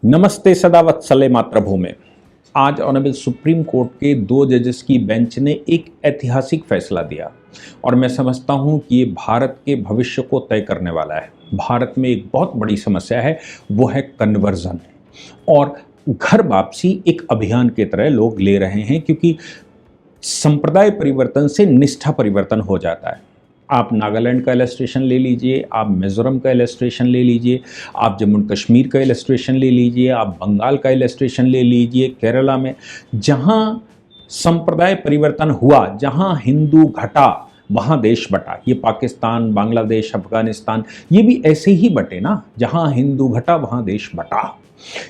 नमस्ते सदा वत्सले मातृभूमि। आज ऑनरेबल सुप्रीम कोर्ट के 2 जजेस की बेंच ने एक ऐतिहासिक फैसला दिया और मैं समझता हूं कि ये भारत के भविष्य को तय करने वाला है। भारत में एक बहुत बड़ी समस्या है, वो है कन्वर्जन और घर वापसी एक अभियान की तरह लोग ले रहे हैं, क्योंकि संप्रदाय परिवर्तन से निष्ठा परिवर्तन हो जाता है। आप नागालैंड का इलस्ट्रेशन ले लीजिए, आप मिज़ोरम का इलस्ट्रेशन ले लीजिए, आप जम्मू कश्मीर का इलस्ट्रेशन ले लीजिए, आप बंगाल का इलस्ट्रेशन ले लीजिए, केरला में जहाँ संप्रदाय परिवर्तन हुआ, जहाँ हिंदू घटा वहाँ देश बटा। ये पाकिस्तान, बांग्लादेश, अफगानिस्तान ये भी ऐसे ही बटे ना, जहाँ हिंदू घटा वहाँ देश बटा।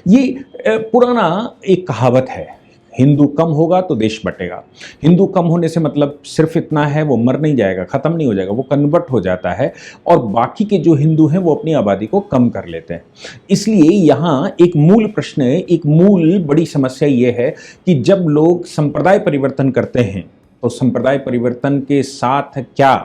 ये पुराना एक कहावत है, हिंदू कम होगा तो देश बटेगा। हिंदू कम होने से मतलब सिर्फ इतना है, वो मर नहीं जाएगा, ख़त्म नहीं हो जाएगा, वो कन्वर्ट हो जाता है और बाकी के जो हिंदू हैं वो अपनी आबादी को कम कर लेते हैं। इसलिए यहाँ एक मूल प्रश्न, एक मूल बड़ी समस्या ये है कि जब लोग संप्रदाय परिवर्तन करते हैं तो संप्रदाय परिवर्तन के साथ क्या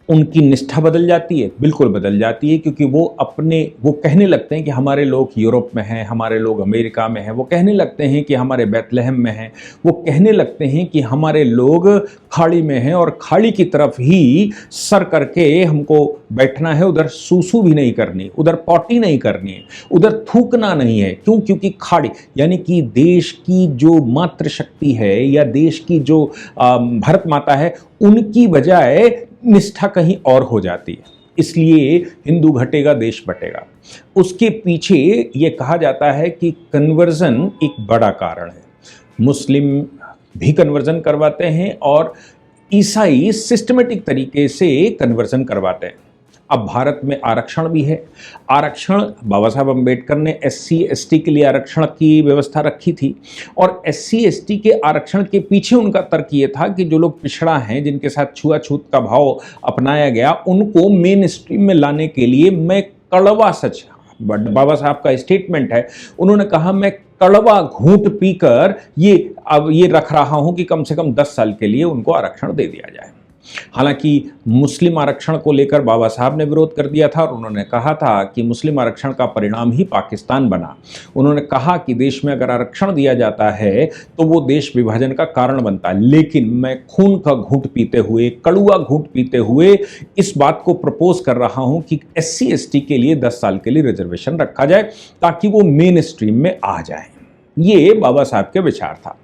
उनकी निष्ठा बदल जाती है? बिल्कुल बदल जाती है, क्योंकि वो कहने लगते हैं कि हमारे लोग यूरोप में हैं, हमारे लोग अमेरिका में हैं, वो कहने लगते हैं कि हमारे बैतलहम में हैं, वो कहने लगते हैं कि हमारे लोग खाड़ी में हैं और खाड़ी की तरफ ही सर करके हमको बैठना है, उधर सूसू भी नहीं करनी, उधर पॉटी नहीं करनी है, उधर थूकना नहीं है। क्यों? क्योंकि खाड़ी यानी कि देश की जो मातृशक्ति है या देश की जो भारत माता है, उनकी बजाय निष्ठा कहीं और हो जाती है। इसलिए हिंदू घटेगा देश बटेगा। उसके पीछे ये कहा जाता है कि कन्वर्जन एक बड़ा कारण है। मुस्लिम भी कन्वर्जन करवाते हैं और ईसाई सिस्टमेटिक तरीके से कन्वर्जन करवाते हैं। अब भारत में आरक्षण भी है। आरक्षण बाबा साहब अम्बेडकर ने SC ST के लिए आरक्षण की व्यवस्था रखी थी और SC ST के आरक्षण के पीछे उनका तर्क ये था कि जो लोग पिछड़ा हैं, जिनके साथ छुआछूत का भाव अपनाया गया, उनको मेन स्ट्रीम में लाने के लिए मैं कड़वा सच, बाबा साहब का स्टेटमेंट है, उन्होंने कहा मैं कड़वा घूंट पीकर ये रख रहा हूं कि कम से कम 10 साल के लिए उनको आरक्षण दे दिया जाए। हालांकि मुस्लिम आरक्षण को लेकर बाबा साहब ने विरोध कर दिया था और उन्होंने कहा था कि मुस्लिम आरक्षण का परिणाम ही पाकिस्तान बना। उन्होंने कहा कि देश में अगर आरक्षण दिया जाता है तो वो देश विभाजन का कारण बनता है। लेकिन मैं खून का घूंट पीते हुए, कड़ुआ घूंट पीते हुए इस बात को प्रपोज कर रहा हूं कि SC ST के लिए 10 साल के लिए रिजर्वेशन रखा जाए ताकि वो मेन स्ट्रीम में आ जाए। ये बाबा साहब के विचार था।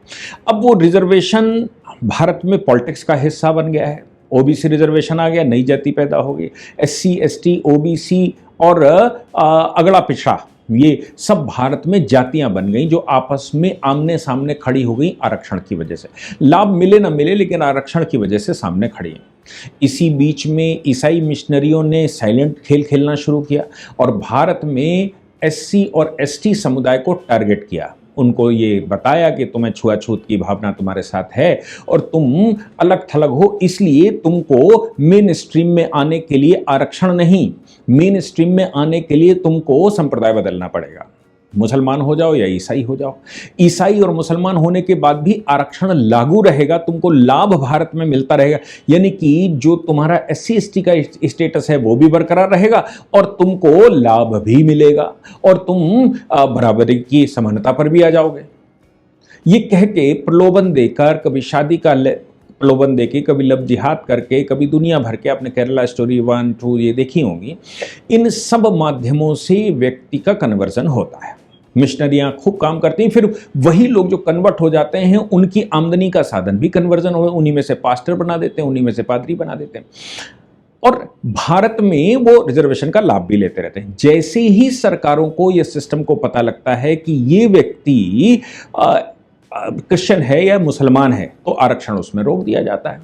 अब वो रिजर्वेशन भारत में पॉलिटिक्स का हिस्सा बन गया है। OBC रिजर्वेशन आ गया, नई जाति पैदा हो गई। SC ST OBC और अगला पिछड़ा, ये सब भारत में जातियां बन गई जो आपस में आमने सामने खड़ी हो गई आरक्षण की वजह से। लाभ मिले ना मिले, लेकिन आरक्षण की वजह से सामने खड़ी हैं। इसी बीच में ईसाई मिशनरियों ने साइलेंट खेल खेलना शुरू किया और भारत में SC और ST समुदाय को टारगेट किया। उनको ये बताया कि तुम्हें छुआछूत की भावना तुम्हारे साथ है और तुम अलग थलग हो, इसलिए तुमको मेन स्ट्रीम में आने के लिए आरक्षण नहीं, मेन स्ट्रीम में आने के लिए तुमको संप्रदाय बदलना पड़ेगा। मुसलमान हो जाओ या ईसाई हो जाओ। ईसाई और मुसलमान होने के बाद भी आरक्षण लागू रहेगा, तुमको लाभ भारत में मिलता रहेगा। यानी कि जो तुम्हारा SC ST का स्टेटस है वो भी बरकरार रहेगा और तुमको लाभ भी मिलेगा और तुम बराबरी की समानता पर भी आ जाओगे। ये कह के प्रलोभन देकर, कभी शादी का प्रलोभन देके, कभी लव जिहाद करके, कभी दुनिया भर के, आपने केरला स्टोरी 1 2 ये देखी होंगी, इन सब माध्यमों से व्यक्ति का कन्वर्जन होता है। मिशनरियां खूब काम करती हैं, फिर वही लोग जो कन्वर्ट हो जाते हैं उनकी आमदनी का साधन भी कन्वर्जन हो, उन्हीं में से पास्टर बना देते हैं, उन्हीं में से पादरी बना देते हैं और भारत में वो रिजर्वेशन का लाभ भी लेते रहते हैं। जैसे ही सरकारों को यह सिस्टम को पता लगता है कि ये व्यक्ति क्रिश्चियन है या मुसलमान है तो आरक्षण उसमें रोक दिया जाता है।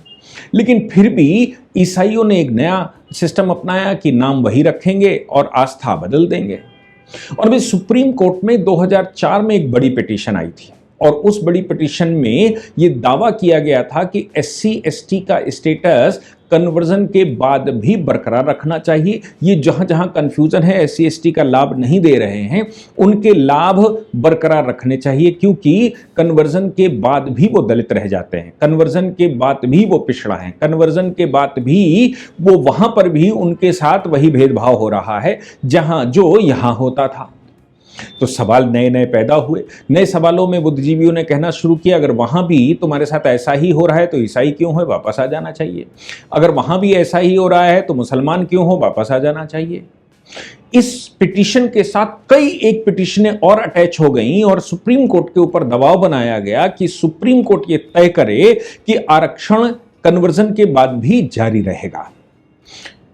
लेकिन फिर भी ईसाइयों ने एक नया सिस्टम अपनाया कि नाम वही रखेंगे और आस्था बदल देंगे। और अभी सुप्रीम कोर्ट में 2004 में एक बड़ी पिटीशन आई थी और उस बड़ी पिटीशन में ये दावा किया गया था कि SC ST का स्टेटस कन्वर्जन के बाद भी बरकरार रखना चाहिए। ये जहां जहां कंफ्यूजन है, SC ST का लाभ नहीं दे रहे हैं, उनके लाभ बरकरार रखने चाहिए, क्योंकि कन्वर्जन के बाद भी वो दलित रह जाते हैं, कन्वर्जन के बाद भी वो पिछड़ा है, कन्वर्जन के बाद भी वो वहां पर भी उनके साथ वही भेदभाव हो रहा है जहां जो यहां होता था। तो सवाल नए नए पैदा हुए। नए सवालों में बुद्धिजीवियों ने कहना शुरू किया, अगर वहां भी तुम्हारे साथ ऐसा ही हो रहा है तो ईसाई क्यों हो, वापस आ जाना चाहिए। अगर वहां भी ऐसा ही हो रहा है तो मुसलमान क्यों हो, वापस आ जाना चाहिए। इस पिटीशन के साथ कई एक पिटीशनें और अटैच हो गईं और सुप्रीम कोर्ट के ऊपर दबाव बनाया गया कि सुप्रीम कोर्ट ये तय करे कि आरक्षण कन्वर्जन के बाद भी जारी रहेगा।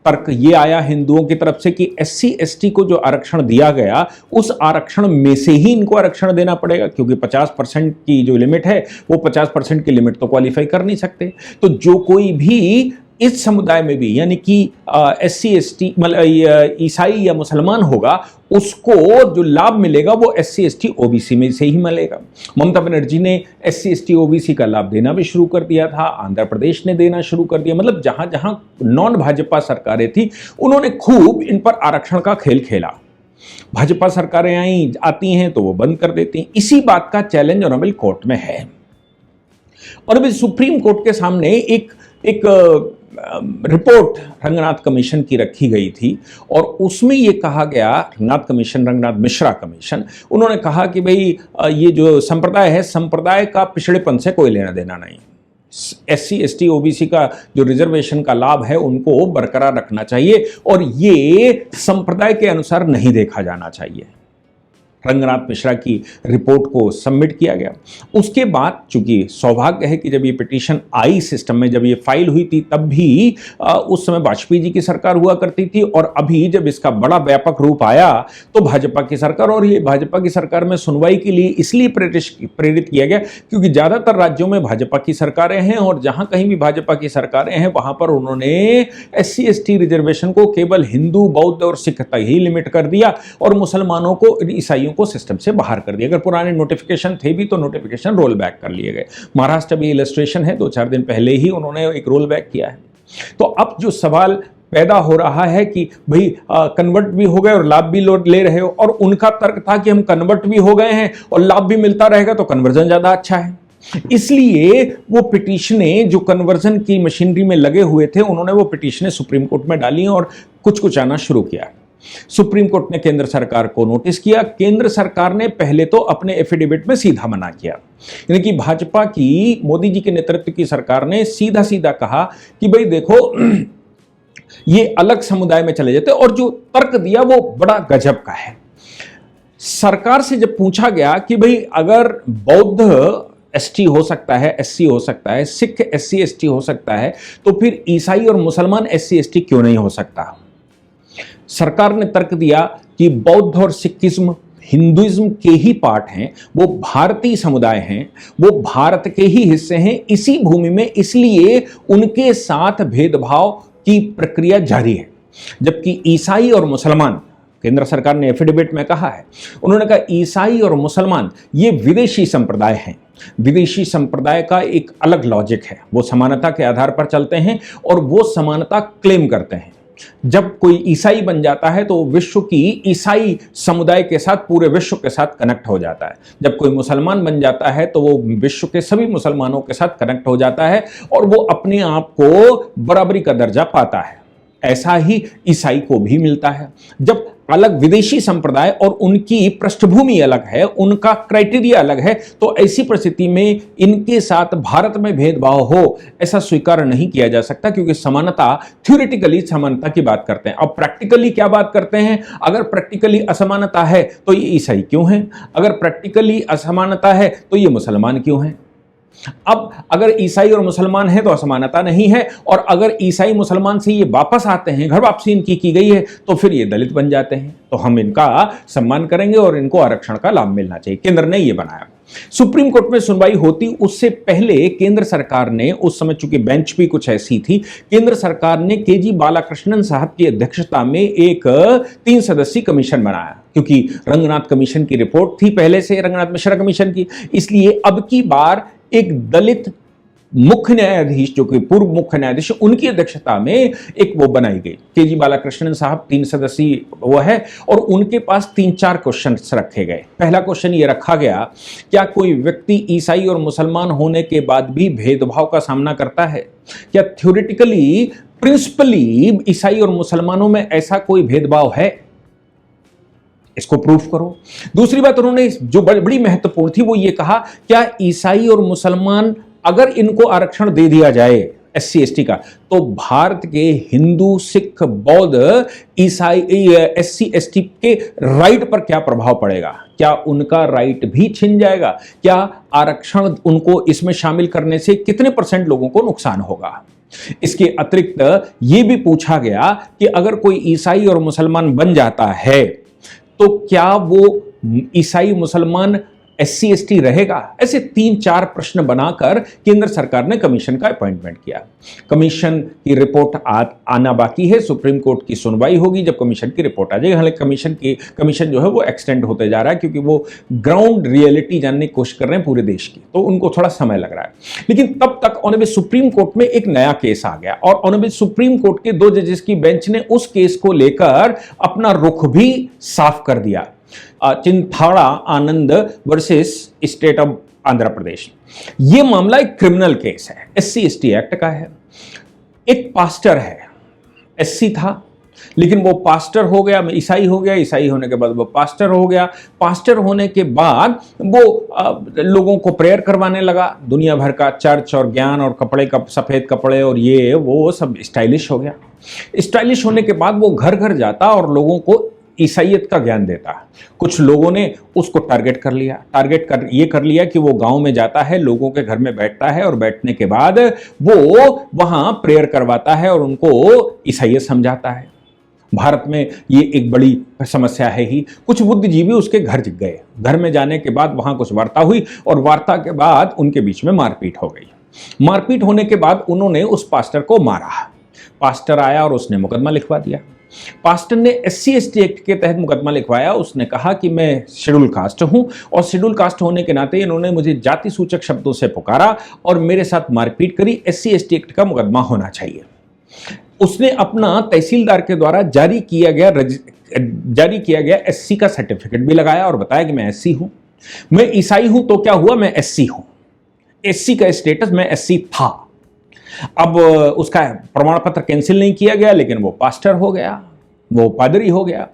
तर्क ये आया हिंदुओं की तरफ से कि एससी एसटी को जो आरक्षण दिया गया उस आरक्षण में से ही इनको आरक्षण देना पड़ेगा, क्योंकि 50% की जो लिमिट है वो 50% की लिमिट तो क्वालिफाई कर नहीं सकते। तो जो कोई भी इस समुदाय में भी यानी कि एससी एसटी मतलब ईसाई या मुसलमान होगा उसको जो लाभ मिलेगा वो एससी एसटी ओबीसी में से ही मिलेगा। ममता बनर्जी ने एससी एसटी ओबीसी का लाभ देना भी शुरू कर दिया था, आंध्र प्रदेश ने देना शुरू कर दिया। मतलब जहां जहां नॉन भाजपा सरकारें थी उन्होंने खूब इन पर आरक्षण का खेल खेला। भाजपा सरकारें आती हैं तो वो बंद कर देती हैं। इसी बात का चैलेंज ऑनरेबल कोर्ट में है। और अभी सुप्रीम कोर्ट के सामने एक रिपोर्ट रंगनाथ कमीशन की रखी गई थी और उसमें यह कहा गया, रंगनाथ मिश्रा कमीशन, उन्होंने कहा कि भाई ये जो संप्रदाय है, संप्रदाय का पिछड़ेपन से कोई लेना देना नहीं। एससी एसटी ओबीसी का जो रिजर्वेशन का लाभ है उनको बरकरार रखना चाहिए और ये संप्रदाय के अनुसार नहीं देखा जाना चाहिए। रंगनाथ मिश्रा की रिपोर्ट को सबमिट किया गया। उसके बाद चूंकि सौभाग्य है कि जब ये पिटीशन आई सिस्टम में, जब ये फाइल हुई थी तब भी उस समय वाजपेयी जी की सरकार हुआ करती थी और अभी जब इसका बड़ा व्यापक रूप आया तो भाजपा की सरकार, और ये भाजपा की सरकार में सुनवाई के लिए इसलिए प्रेरित किया गया क्योंकि ज्यादातर राज्यों में भाजपा की सरकारें हैं और जहां कहीं भी भाजपा की सरकारें हैं वहां पर उन्होंने एससी एसटी रिजर्वेशन को केवल हिंदू, बौद्ध और सिख तक ही लिमिट कर दिया और मुसलमानों को, ईसाइयों को सिस्टम से बाहर कर दिया। अगर पुराने नोटिफिकेशन थे भी तो नोटिफिकेशन रोल बैक कर लिए गए। महाराष्ट्र में इलस्ट्रेशन है, 2-4 दिन पहले ही उन्होंने एक रोल बैक किया है। तो अब जो सवाल पैदा हो रहा है कि भाई कन्वर्ट भी हो गए और लाभ भी ले रहे हो, और उनका तर्क था कि हम कन्वर्ट भी हो गए हैं और लाभ भी मिलता रहेगा तो कन्वर्जन ज्यादा अच्छा है। इसलिए वो पिटीशनें जो कन्वर्जन की मशीनरी में लगे हुए थे उन्होंने वो पिटीशनें सुप्रीम कोर्ट में डाली और कुछ आना शुरू किया। सुप्रीम कोर्ट ने केंद्र सरकार को नोटिस किया। केंद्र सरकार ने पहले तो अपने एफिडेविट में सीधा मना किया, यानी कि भाजपा की, मोदी जी के नेतृत्व की सरकार ने सीधा सीधा कहा कि भाई देखो ये अलग समुदाय में चले जाते, और जो तर्क दिया वो बड़ा गजब का है। सरकार से जब पूछा गया कि भाई अगर बौद्ध एसटी हो सकता है, एससी हो सकता है, सिख एससी एसटी हो सकता है, तो फिर ईसाई और मुसलमान एससी एसटी क्यों नहीं हो सकता। सरकार ने तर्क दिया कि बौद्ध और सिखिज्म हिंदुइज्म के ही पार्ट हैं, वो भारतीय समुदाय हैं, वो भारत के ही हिस्से हैं इसी भूमि में, इसलिए उनके साथ भेदभाव की प्रक्रिया जारी है। जबकि ईसाई और मुसलमान, केंद्र सरकार ने एफिडेविट में कहा है, उन्होंने कहा ईसाई और मुसलमान ये विदेशी संप्रदाय हैं। विदेशी संप्रदाय का एक अलग लॉजिक है, वो समानता के आधार पर चलते हैं और वो समानता क्लेम करते हैं। जब कोई ईसाई बन जाता है तो विश्व की ईसाई समुदाय के साथ, पूरे विश्व के साथ कनेक्ट हो जाता है। जब कोई मुसलमान बन जाता है तो वो विश्व के सभी मुसलमानों के साथ कनेक्ट हो जाता है और वो अपने आप को बराबरी का दर्जा पाता है। ऐसा ही ईसाई को भी मिलता है। जब अलग विदेशी संप्रदाय और उनकी पृष्ठभूमि अलग है, उनका क्राइटेरिया अलग है, तो ऐसी परिस्थिति में इनके साथ भारत में भेदभाव हो ऐसा स्वीकार नहीं किया जा सकता, क्योंकि समानता, थ्योरेटिकली समानता की बात करते हैं। अब प्रैक्टिकली क्या बात करते हैं, अगर प्रैक्टिकली असमानता है तो ये ईसाई क्यों है, अगर प्रैक्टिकली असमानता है तो ये मुसलमान क्यों है। अब अगर ईसाई और मुसलमान हैं तो असमानता नहीं है, और अगर ईसाई मुसलमान से ये वापस आते हैं, घर वापसी इनकी की गई है, तो फिर ये दलित बन जाते हैं। तो हम इनका सम्मान करेंगे और इनको आरक्षण का लाभ मिलना चाहिए। केंद्र ने ये बनाया। सुप्रीम कोर्ट में सुनवाई होती उससे पहले केंद्र सरकार ने, उस समय चूंकि बेंच भी कुछ ऐसी थी, केंद्र सरकार ने केजी बालाकृष्णन साहब की अध्यक्षता में एक 3 सदस्यीय कमीशन बनाया, क्योंकि रंगनाथ कमीशन की रिपोर्ट थी पहले से, रंगनाथ मिश्रा कमीशन की, इसलिए अब की बार एक दलित मुख्य न्यायाधीश, जो कि पूर्व मुख्य न्यायाधीश, उनकी अध्यक्षता में एक वो बनाई गई। केजी बालाकृष्णन साहब 3 सदस्यीय वो है, और उनके पास 3-4 क्वेश्चन रखे गए। पहला क्वेश्चन ये रखा गया, क्या कोई व्यक्ति ईसाई और मुसलमान होने के बाद भी भेदभाव का सामना करता है? क्या थ्योरेटिकली, प्रिंसिपली ईसाई और मुसलमानों में ऐसा कोई भेदभाव है? इसको प्रूफ करो। दूसरी बात उन्होंने जो बड़ी महत्वपूर्ण थी वो ये कहा, क्या ईसाई और मुसलमान अगर इनको आरक्षण दे दिया जाए एससी एसटी का, तो भारत के हिंदू, सिख, बौद्ध, ईसाई, एससी एसटी के राइट पर क्या प्रभाव पड़ेगा? क्या उनका राइट भी छिन जाएगा? क्या आरक्षण उनको इसमें शामिल करने से कितने % लोगों को नुकसान होगा? इसके अतिरिक्त ये भी पूछा गया कि अगर कोई ईसाई और मुसलमान बन जाता है तो क्या वो ईसाई मुसलमान एससी एसटी रहेगा? ऐसे 3-4 प्रश्न बनाकर केंद्र सरकार ने कमीशन का अपॉइंटमेंट किया। कमीशन की रिपोर्ट आना बाकी है, सुप्रीम कोर्ट की सुनवाई होगी जब कमीशन की रिपोर्ट आ जाएगी। हालांकि कमीशन जो है वो एक्सटेंड होते जा रहा है क्योंकि वो ग्राउंड रियलिटी जानने की कोशिश कर रहे हैं पूरे देश की, तो उनको थोड़ा समय लग रहा है। लेकिन तब तक ऑनरेबल सुप्रीम कोर्ट में एक नया केस आ गया और ऑनरेबल सुप्रीम कोर्ट के 2 जजेस की बेंच ने उस केस को लेकर अपना रुख भी साफ कर दिया। चिंथाड़ा आनंद versus state of Andhra Pradesh. यह मामला एक क्रिमिनल केस है, एससी एसटी एक्ट का है। एक पास्टर है, एससी था लेकिन वो पास्टर हो गया, ईसाई हो गया, ईसाई होने के बाद वो पास्टर हो गया। पास्टर होने के बाद वो लोगों को प्रेयर करवाने लगा। दुनिया भर का चर्च और ज्ञान और कपड़े का, सफेद कपड़े और ये वो सब स्टाइलिश हो गया। स्टाइलिश होने के बाद वो घर घर जाता और लोगों को ईसाइयत का ज्ञान देता। कुछ लोगों ने उसको टारगेट कर लिया कि वो गांव में जाता है, लोगों के घर में बैठता है और बैठने के बाद वो वहां प्रेयर करवाता है और उनको ईसाइयत समझाता है। भारत में ये एक बड़ी समस्या है ही। कुछ बुद्धिजीवी उसके घर गए, घर में जाने के बाद वहां कुछ वार्ता हुई और वार्ता के बाद उनके बीच में मारपीट हो गई। मारपीट होने के बाद उन्होंने उस पास्टर को मारा। पास्टर आया और उसने मुकदमा लिखवा दिया। पास्टर ने एससी एसटी एक्ट के तहत मुकदमा लिखवाया। उसने कहा कि मैं शेड्यूल कास्ट हूं और शेड्यूल कास्ट होने के नाते इन्होंने मुझे जाति सूचक शब्दों से पुकारा और मेरे साथ मारपीट करी। एससी एसटी एक्ट का मुकदमा होना चाहिए। उसने अपना तहसीलदार के द्वारा जारी किया गया एससी का सर्टिफिकेट भी लगाया और बताया कि मैं एससी हूं। मैं ईसाई हूं तो क्या हुआ, मैं एससी हूं। एससी का स्टेटस, मैं एससी था। अब उसका प्रमाण पत्र कैंसिल नहीं किया गया लेकिन वो पास्टर हो गया, वो पादरी हो गया।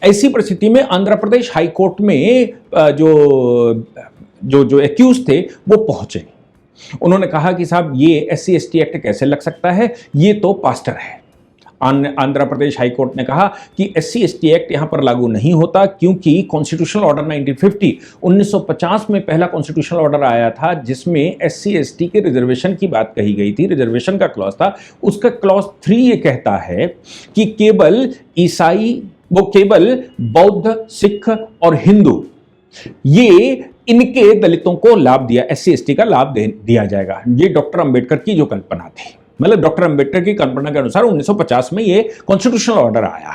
ऐसी परिस्थिति में आंध्र प्रदेश हाई कोर्ट में जो एक्यूज थे वो पहुंचे। उन्होंने कहा कि साहब ये एससी एसटी एक्ट कैसे लग सकता है, ये तो पास्टर है। आंध्र प्रदेश हाई कोर्ट ने कहा कि एससी एसटी एक्ट यहां पर लागू नहीं होता क्योंकि कॉन्स्टिट्यूशनल ऑर्डर 1950 में पहला कॉन्स्टिट्यूशनल ऑर्डर आया था जिसमें एससी एसटी के रिजर्वेशन की बात कही गई थी। रिजर्वेशन का क्लॉज था, उसका क्लॉज 3 ये कहता है कि केवल ईसाई, वो केवल बौद्ध, सिख और हिंदू, ये इनके दलितों को लाभ दिया, एससी एसटी का लाभ दिया जाएगा। ये डॉक्टर अंबेडकर की जो कल्पना थी, मतलब डॉक्टर अंबेडकर की कल्पना के अनुसार 1950 में ये कॉन्स्टिट्यूशनल ऑर्डर आया।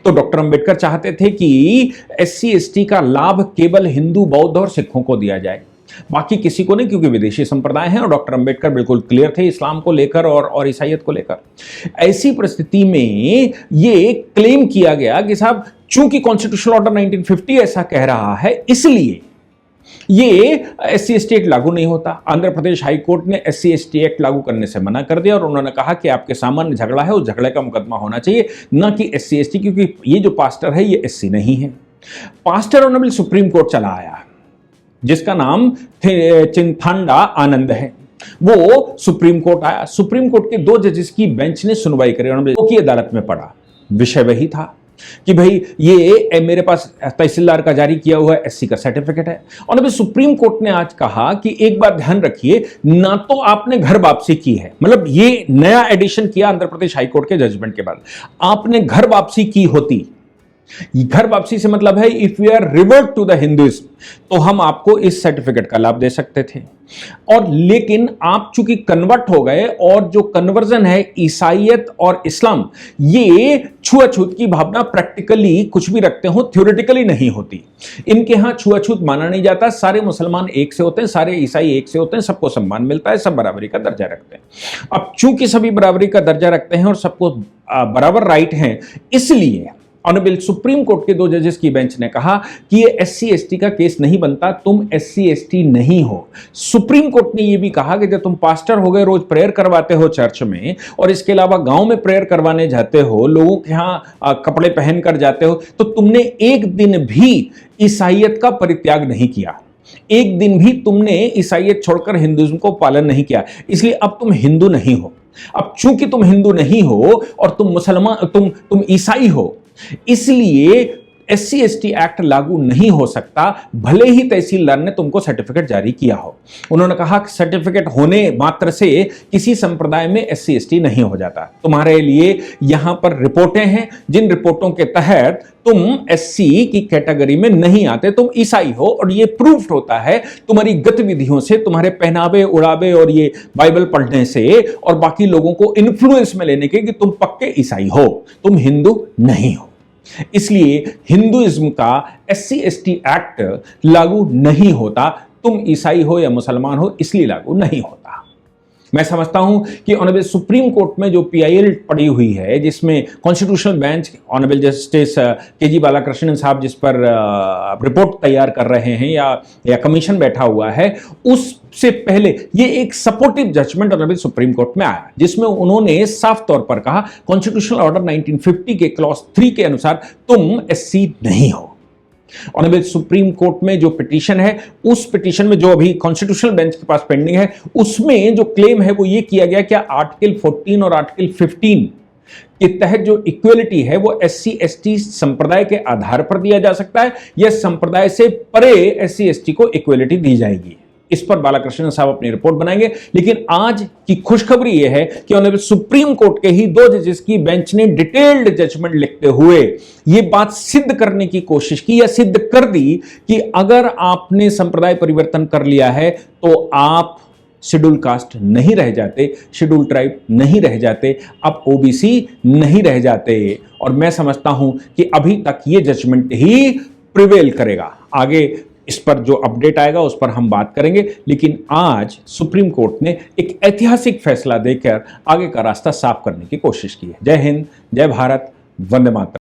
तो डॉक्टर अंबेडकर चाहते थे कि एससी एसटी का लाभ केवल हिंदू, बौद्ध और सिखों को दिया जाए, बाकी किसी को नहीं, क्योंकि विदेशी संप्रदाय हैं और डॉक्टर अंबेडकर बिल्कुल क्लियर थे इस्लाम को लेकर और ईसाइयत को लेकर। ऐसी परिस्थिति में ये क्लेम किया गया कि साहब चूंकि कॉन्स्टिट्यूशनल ऑर्डर 1950 ऐसा कह रहा है इसलिए ये एससी एसटी एक्ट लागू नहीं होता। आंध्र प्रदेश हाई कोर्ट ने एससी एसटी एक्ट लागू करने से मना कर दिया और उन्होंने कहा कि आपके सामान्य झगड़ा है, उस झगड़े का मुकदमा होना चाहिए, ना कि एससी एसटी, क्योंकि ये जो पास्टर है ये एससी नहीं है। पास्टर ऑनरेबल सुप्रीम कोर्ट चला आया जिसका नाम चिंथाड़ा आनंद है। वो सुप्रीम कोर्ट आया। सुप्रीम कोर्ट के 2 जजेस की बेंच ने सुनवाई करी और की अदालत में पड़ा। विषय वही था कि भाई ये मेरे पास तहसीलदार का जारी किया हुआ एससी का सर्टिफिकेट है। और अभी सुप्रीम कोर्ट ने आज कहा कि एक बात ध्यान रखिए, ना तो आपने घर वापसी की है, मतलब ये नया एडिशन किया आंध्र प्रदेश हाईकोर्ट के जजमेंट के बाद, आपने घर वापसी की होती, घर वापसी से मतलब है if we are revert to the Hinduism, तो हम आपको इस सर्टिफिकेट का लाभ दे सकते थे। और लेकिन आप चूंकि कन्वर्ट हो गए और जो कन्वर्जन है ईसाइयत और इस्लाम, ये छुआछूत की भावना प्रैक्टिकली कुछ भी रखते हो, थ्योरेटिकली नहीं होती। इनके यहां छुआछूत माना नहीं जाता। सारे मुसलमान एक से होते हैं, सारे ईसाई एक से होते हैं, सबको सम्मान मिलता है, सब बराबरी का दर्जा रखते हैं। अब चूंकि सभी बराबरी का दर्जा रखते हैं और सबको बराबर राइट हैं, इसलिए ऑनरेबल सुप्रीम कोर्ट के 2 जजेस की बेंच ने कहा कि ये SC ST का केस नहीं बनता, तुम SC ST नहीं हो। सुप्रीम कोर्ट ने यह भी कहा कि जब तुम पास्टर हो गए, रोज प्रेयर करवाते हो चर्च में, और इसके अलावा गांव में प्रेयर करवाने जाते हो, लोगों के यहां कपड़े पहनकर जाते हो, तो तुमने एक दिन भी ईसाइयत का परित्याग नहीं किया, एक दिन भी तुमने ईसाइयत छोड़कर हिंदुइज्म को पालन नहीं किया, इसलिए अब तुम हिंदू नहीं हो। अब चूंकि तुम हिंदू नहीं हो और तुम मुसलमान, तुम ईसाई हो, इसलिए SC ST एक्ट लागू नहीं हो सकता, भले ही तहसीलदार ने तुमको सर्टिफिकेट जारी किया हो। उन्होंने कहा कि सर्टिफिकेट होने मात्र से किसी संप्रदाय में SC ST नहीं हो जाता। तुम्हारे लिए यहां पर रिपोर्टें हैं, जिन रिपोर्टों के तहत तुम SC की कैटेगरी में नहीं आते, तुम ईसाई हो, और ये प्रूफ होता है तुम्हारी गतिविधियों से, तुम्हारे पहनावे उड़ावे और ये बाइबल पढ़ने से, और बाकी लोगों को इन्फ्लुएंस में लेने के कि तुम पक्के ईसाई हो, तुम हिंदू नहीं हो। इसलिए हिंदुइज्म का SC ST एक्ट लागू नहीं होता, तुम ईसाई हो या मुसलमान हो इसलिए लागू नहीं होता। मैं समझता हूं कि ऑनरेबल सुप्रीम कोर्ट में जो PIL पड़ी हुई है, जिसमें constitutional bench honourable justice KG Balakrishnan साहब जिस पर रिपोर्ट तैयार कर रहे हैं या कमीशन बैठा हुआ है, उससे पहले ये एक supportive judgement honourable Supreme Court में आया, जिसमें उन्होंने साफ तौर पर कहा कॉन्स्टिट्यूशनल ऑर्डर 1950 के क्लॉज 3 के अनुसार तुम SC नहीं हो। ऑनरेबल सुप्रीम कोर्ट में जो पिटीशन है, उस पिटीशन में जो अभी कॉन्स्टिट्यूशनल बेंच के पास पेंडिंग है, उसमें जो क्लेम है वो ये किया गया कि आर्टिकल 14 और आर्टिकल 15 के तहत जो इक्वलिटी है वो SC ST संप्रदाय के आधार पर दिया जा सकता है, या संप्रदाय से परे SC ST को इक्वलिटी दी जाएगी। इस पर बालाकृष्णन साहब अपनी रिपोर्ट बनाएंगे। लेकिन आज की खुशखबरी यह है कि ऑनरेबल सुप्रीम कोर्ट के ही 2 जजेस की बेंच ने डिटेल्ड जजमेंट लिखते हुए यह बात सिद्ध करने की कोशिश की, या सिद्ध कर दी, कि अगर आपने संप्रदाय परिवर्तन कर लिया है तो आप शेड्यूल कास्ट नहीं रह जाते, शेड्यूल ट्राइब नहीं रह जाते, अब OBC नहीं रह जाते। और मैं समझता हूं कि अभी तक यह जजमेंट ही प्रिवेल करेगा। आगे इस पर जो अपडेट आएगा उस पर हम बात करेंगे, लेकिन आज सुप्रीम कोर्ट ने एक ऐतिहासिक फैसला देकर आगे का रास्ता साफ करने की कोशिश की है। जय हिंद, जय भारत, वंदे मातरम।